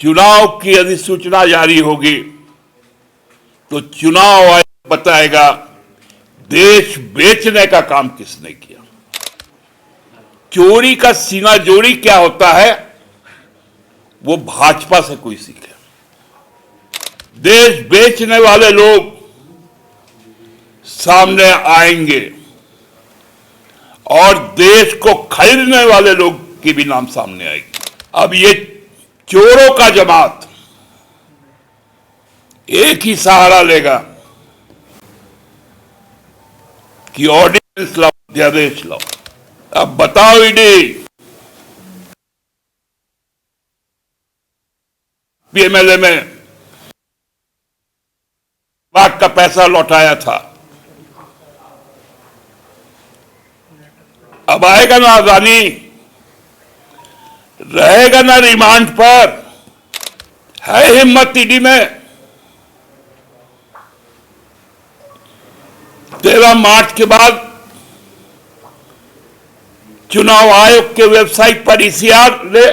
चुनाव की अधिसूचना जारी होगी तो चुनाव आयोग बताएगा देश बेचने का काम किसने किया। चोरी का सीना जोड़ी क्या होता है वो भाजपा से कोई सीखे। देश बेचने वाले लोग सामने आएंगे और देश को खरीदने वाले लोग की भी नाम सामने आएगी। अब ये चोरों का जमात एक ही सहारा लेगा कि ऑर्डिनेंस लाओ, अध्यादेश लाओ। अब बताओ ईडी पीएमएलए में लाख का पैसा लौटाया था, अब आएगा ना अदानी, रहेगा ना रिमांड पर। है हिम्मत ईडी में। 13 मार्च के बाद चुनाव आयोग के वेबसाइट पर ईसीआर ले,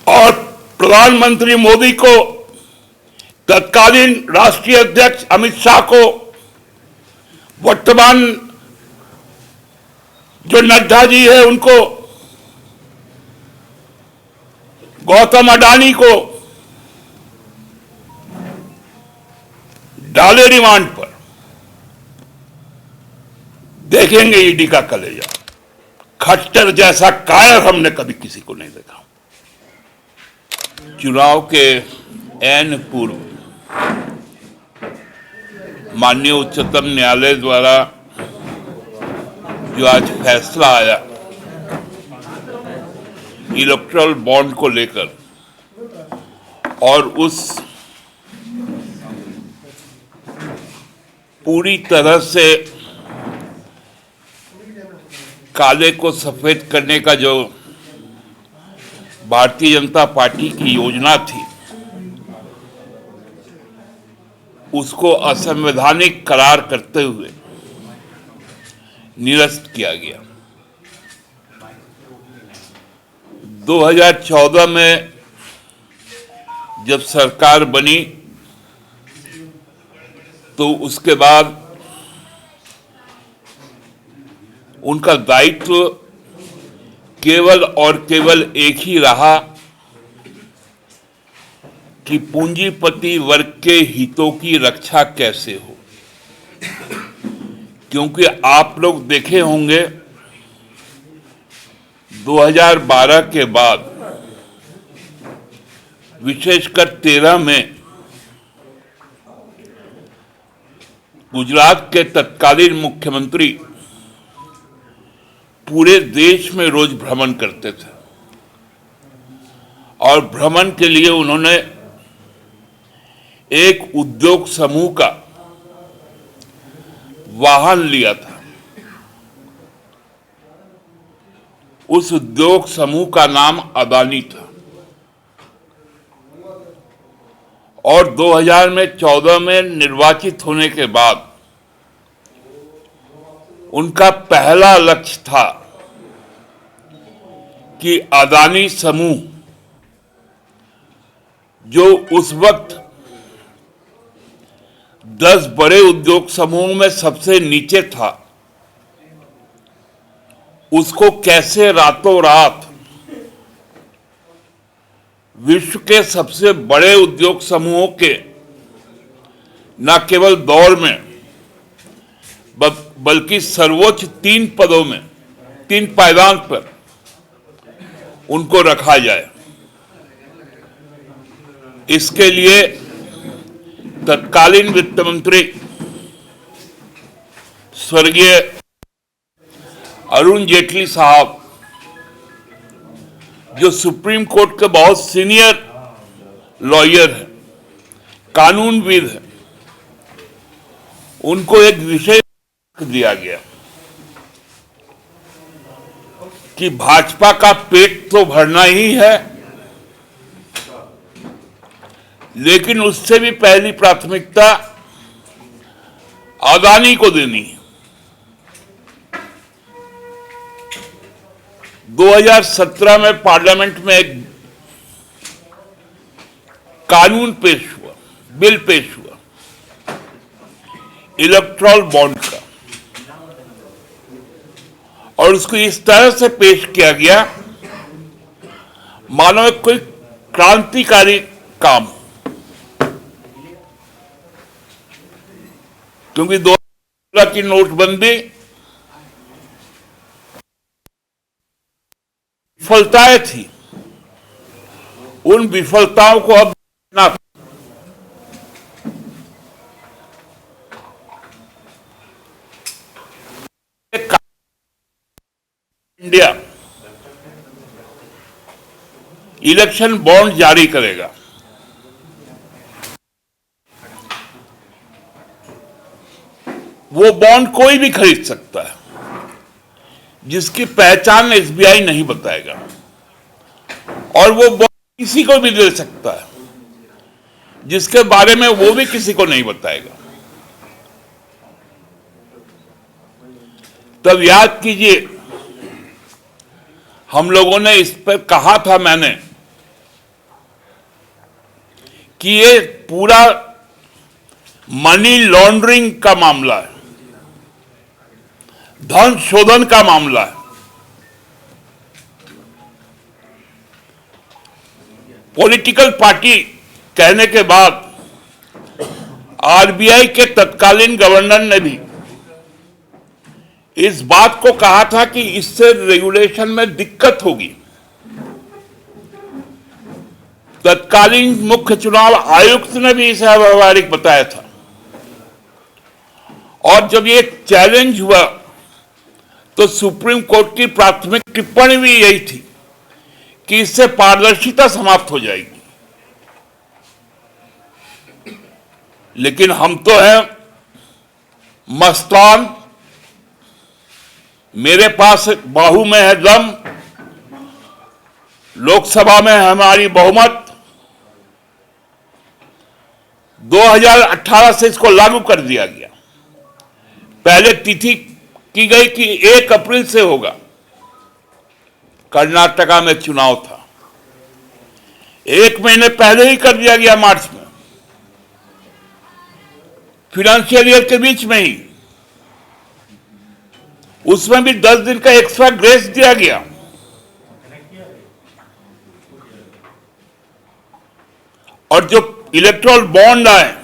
और प्रधानमंत्री मोदी को, तत्कालीन राष्ट्रीय अध्यक्ष अमित शाह को, वर्तमान जो नड्डा जी है उनको, गौतम अडानी को डाले रिमांड पर। देखेंगे ईडी का कलेजा। खट्टर जैसा कायर हमने कभी किसी को नहीं देखा। चुनाव के ऐन पूर्व माननीय उच्चतम न्यायालय द्वारा जो आज फैसला आया इलेक्टोरल बॉन्ड को लेकर, और उस पूरी तरह से काले को सफेद करने का जो भारतीय जनता पार्टी की योजना थी उसको असंवैधानिक करार करते हुए निरस्त किया गया। 2014 में जब सरकार बनी तो उसके बाद उनका दायित्व केवल और केवल एक ही रहा कि पूंजीपति वर्ग के हितों की रक्षा कैसे हो। क्योंकि आप लोग देखे होंगे 2012 के बाद विशेषकर 13 में गुजरात के तत्कालीन मुख्यमंत्री पूरे देश में रोज भ्रमण करते थे और भ्रमण के लिए उन्होंने एक उद्योग समूह का वाहन लिया था। उस उद्योग समूह का नाम अदानी था और 2014 में निर्वाचित होने के बाद उनका पहला लक्ष्य था कि अदानी समूह जो उस वक्त 10 बड़े उद्योग समूहों में सबसे नीचे था, उसको कैसे रातों रात विश्व के सबसे बड़े उद्योग समूहों के न केवल दौर में बल्कि सर्वोच्च 3 पदों में, 3 पायदान पर उनको रखा जाए। इसके लिए तत्कालीन वित्त मंत्री स्वर्गीय अरुण जेटली साहब, जो सुप्रीम कोर्ट के बहुत सीनियर लॉयर हैं, कानूनविद हैं, उनको एक विषय दिया गया कि भाजपा का पेट तो भरना ही है, लेकिन उससे भी पहली प्राथमिकता अदानी को देनी है। 2017 में पार्लियामेंट में एक कानून पेश हुआ, बिल पेश हुआ इलेक्टोरल बॉन्ड का, और उसको इस तरह से पेश किया गया मानो कोई क्रांतिकारी काम, क्योंकि 2016 की नोटबंदी विफलताएं थी, उन विफलताओं को अब ना इंडिया इलेक्शन बॉन्ड जारी करेगा। वो बॉन्ड कोई भी खरीद सकता है, जिसकी पहचान एसबीआई नहीं बताएगा, और वो बॉन्ड किसी को भी दे सकता है, जिसके बारे में वो भी किसी को नहीं बताएगा। तब याद कीजिए, हम लोगों ने इस पर कहा था, मैंने, कि ये पूरा मनी लॉन्ड्रिंग का मामला है, धन शोधन का मामला है। पॉलिटिकल पार्टी कहने के बाद आरबीआई के तत्कालीन गवर्नर ने भी इस बात को कहा था कि इससे रेगुलेशन में दिक्कत होगी। तत्कालीन मुख्य चुनाव आयुक्त ने भी इसे अव्यावहारिक बताया था, और जब ये चैलेंज हुआ तो सुप्रीम कोर्ट की प्राथमिक टिप्पणी भी यही थी कि इससे पारदर्शिता समाप्त हो जाएगी। लेकिन हम तो हैं मस्तान, मेरे पास बाहू में है दम, लोकसभा में हमारी बहुमत, 2018 से इसको लागू कर दिया गया। पहले तिथि की गई कि 1 अप्रैल से होगा, कर्नाटका में चुनाव था, 1 महीने पहले ही कर दिया गया, मार्च में, फाइनेंशियल ईयर के बीच में ही। उसमें भी 10 दिन का एक्स्ट्रा ग्रेस दिया गया। और जो इलेक्टोरल बॉन्ड आए,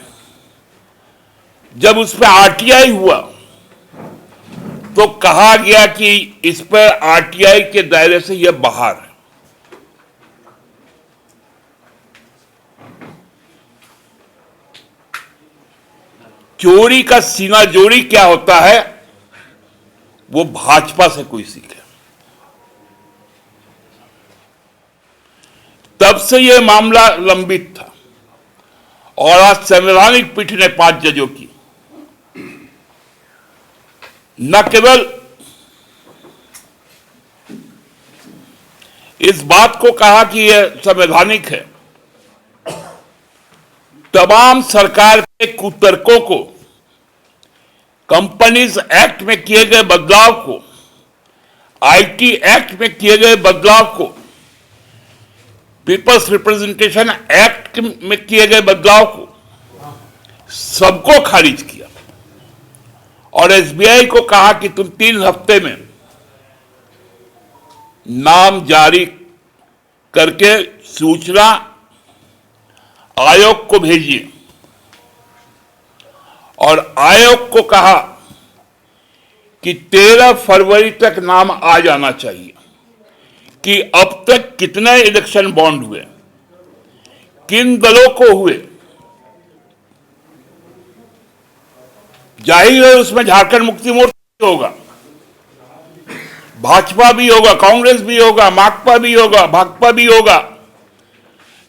जब उस पर आरटीआई हुआ तो कहा गया कि इस पर आरटीआई के दायरे से यह बाहर है। चोरी का सीना जोड़ी क्या होता है, वो भाजपा से कोई सीखे। तब से यह मामला लंबित था, और आज संवैधानिक पीठ ने 5 जजों की न केवल इस बात को कहा कि यह संवैधानिक है, तमाम सरकार के कुतर्कों को, कंपनीज एक्ट में किए गए बदलाव को, आईटी एक्ट में किए गए बदलाव को, पीपल्स रिप्रेजेंटेशन एक्ट में किए गए बदलाव को, सबको खारिज किया, और एसबीआई को कहा कि तुम 3 हफ्ते में नाम जारी करके सूचना आयोग को भेजिए, और आयोग को कहा कि 13 फरवरी तक नाम आ जाना चाहिए कि अब तक कितने इलेक्शन बॉन्ड हुए, किन दलों को हुए। जाहिर है उसमें झारखंड मुक्ति मोर्चा होगा, भाजपा भी होगा, कांग्रेस भी होगा, माकपा भी होगा, भाकपा भी होगा,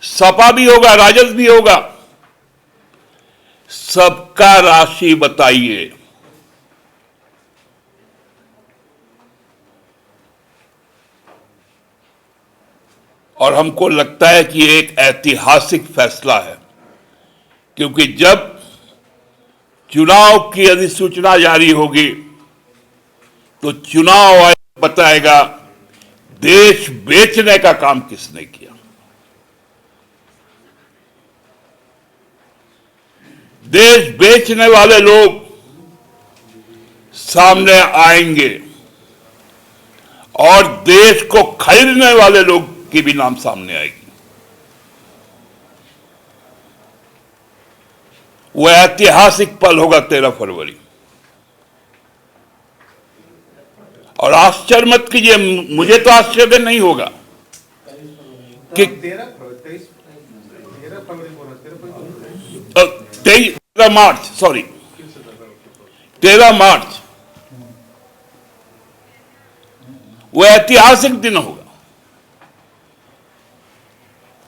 सपा भी होगा, राजद भी होगा। सबका राशि बताइए। और हमको लगता है कि एक ऐतिहासिक फैसला है, क्योंकि जब चुनाव की अधिसूचना जारी होगी तो चुनाव आयोग बताएगा देश बेचने का काम किसने किया? देश बेचने वाले लोग सामने आएंगे और देश को खरीदने वाले लोग की भी नाम सामने आएगी। वो ऐतिहासिक पल होगा 13 फरवरी। और आश्चर्य मत कीजिए, मुझे तो आश्चर्य नहीं होगा कि 13 मार्च, सॉरी 13 मार्च वो ऐतिहासिक दिन होगा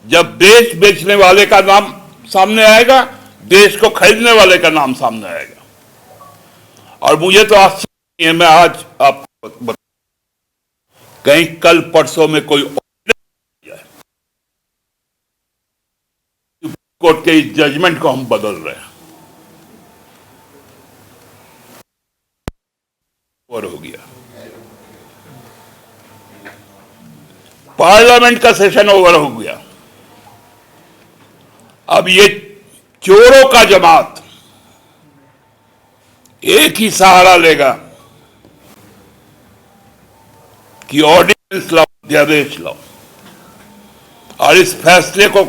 जब देश बेचने वाले का नाम सामने आएगा, देश को खरीदने वाले का नाम सामने आएगा। और मुझे तो आश्चर्य नहीं है, मैं आज आपको कहीं कल परसों में कोई कोर्ट के इस जजमेंट को हम बदल रहे हैं। और हो गया, पार्लियामेंट का सेशन ओवर हो गया। अब ये चोरों का जमात एक ही सहारा लेगा कि ऑर्डिनेंस लाओ, अध्यादेश लाओ और इस फैसले को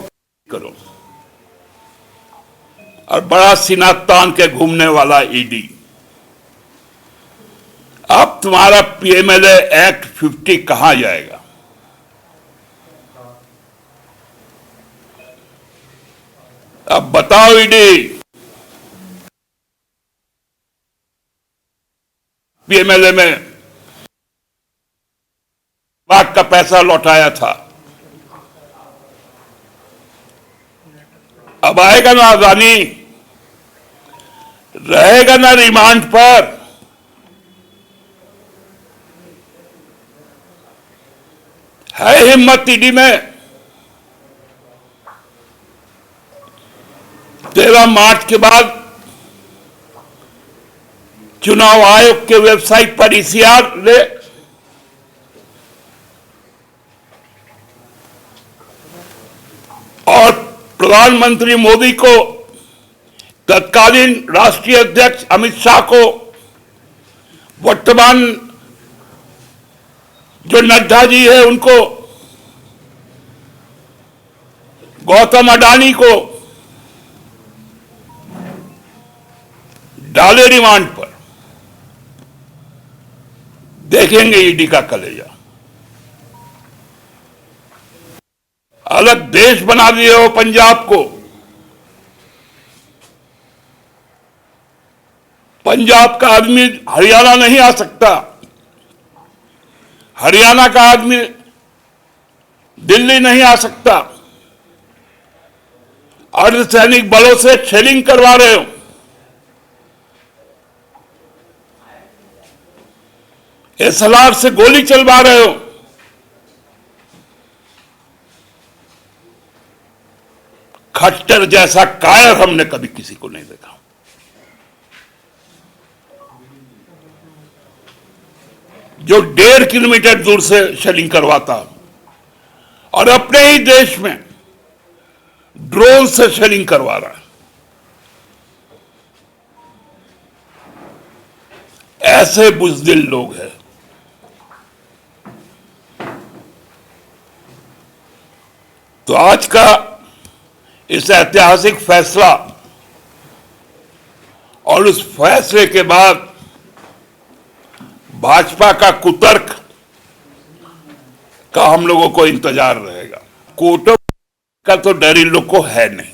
करो। और बड़ा सीना तान के घूमने वाला ईडी, अब तुम्हारा पीएमएलए एक्ट 50 कहां जाएगा? अब बताओ ईडी, पीएमएलए में बाग का पैसा लौटाया था, अब आएगा ना अदानी, रहेगा ना रिमांड पर? है हिम्मत ईडी में? 13 मार्च के बाद चुनाव आयोग के वेबसाइट पर ईसीआर ले, और प्रधानमंत्री मोदी को, तत्कालीन राष्ट्रीय अध्यक्ष अमित शाह को, वर्तमान जो नड्डा जी है उनको, गौतम अडानी को डाले रिमांड पर। देखेंगे ईडी का कलेजा। अलग देश बना दिए हो पंजाब को। पंजाब का आदमी हरियाणा नहीं आ सकता, हरियाणा का आदमी दिल्ली नहीं आ सकता। अर्धसैनिक बलों से शेलिंग करवा रहे हो। एसएलआर से गोली चलवा रहे हो। खट्टर जैसा कायर हमने कभी किसी को नहीं देखा। जो 1.5 किलोमीटर दूर से शेलिंग करवाता और अपने ही देश में ड्रोन से शेलिंग करवा रहा है। ऐसे बुज़दिल लोग हैं। तो आज का इस ऐतिहासिक फैसला और उस फैसले के बाद भाजपा का कुतर्क का हम लोगों को इंतजार रहेगा। कोर्टों का तो डर इन लोग को है नहीं।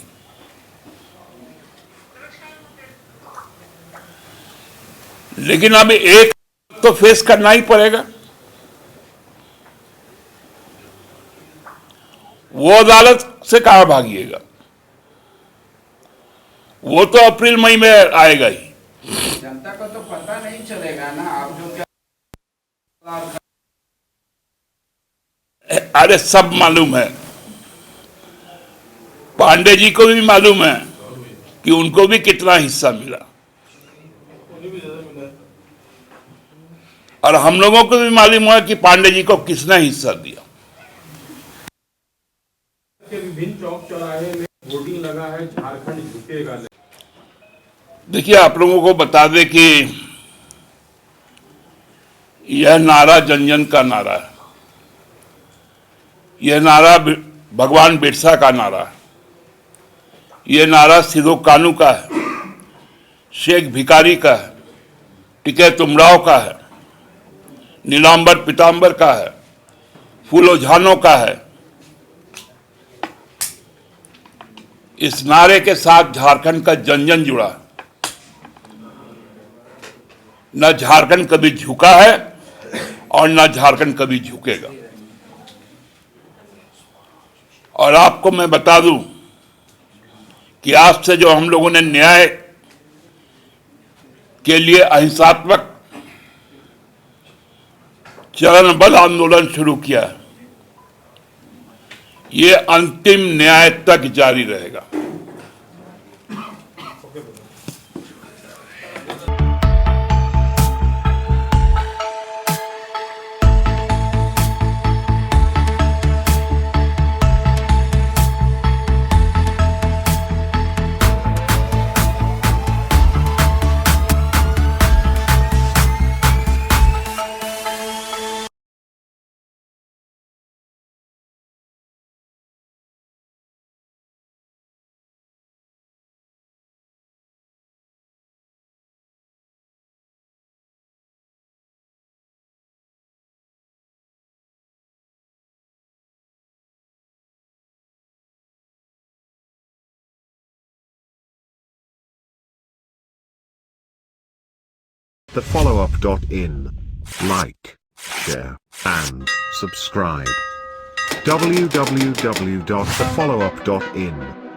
लेकिन हमें एक तो फेस करना ही पड़ेगा। वो अदालत से कहां भागिएगा? वो तो अप्रैल मई में आएगा ही। जनता को तो पता नहीं चलेगा ना आप जो क्या। अरे सब मालूम है। पांडे जी को भी मालूम है कि उनको भी कितना हिस्सा मिला। और हम लोगों को भी मालूम हुआ कि पांडे जी को किसने हिस्सा दिया। विभिन्न चौक चौराहे में होर्डिंग लगा है, झारखंड झुकेगा नहीं। देखिए, आप लोगों को बता दें कि यह नारा जन जन का नारा है। यह नारा भगवान बिरसा का नारा है। यह नारा सिदो कानू का है, शेख भिखारी का है, टिके तुमराव का है, नीलांबर पीतांबर का है, फूलो झानो का है। इस नारे के साथ झारखंड का जन जन जुड़ा। न झारखंड कभी झुका है और न झारखंड कभी झुकेगा। और आपको मैं बता दूं कि आज से जो हम लोगों ने न्याय के लिए अहिंसात्मक चरणबद्ध आंदोलन शुरू किया, ये अंतिम न्याय तक जारी रहेगा। thefollowup.in. Like, share, and subscribe. www.thefollowup.in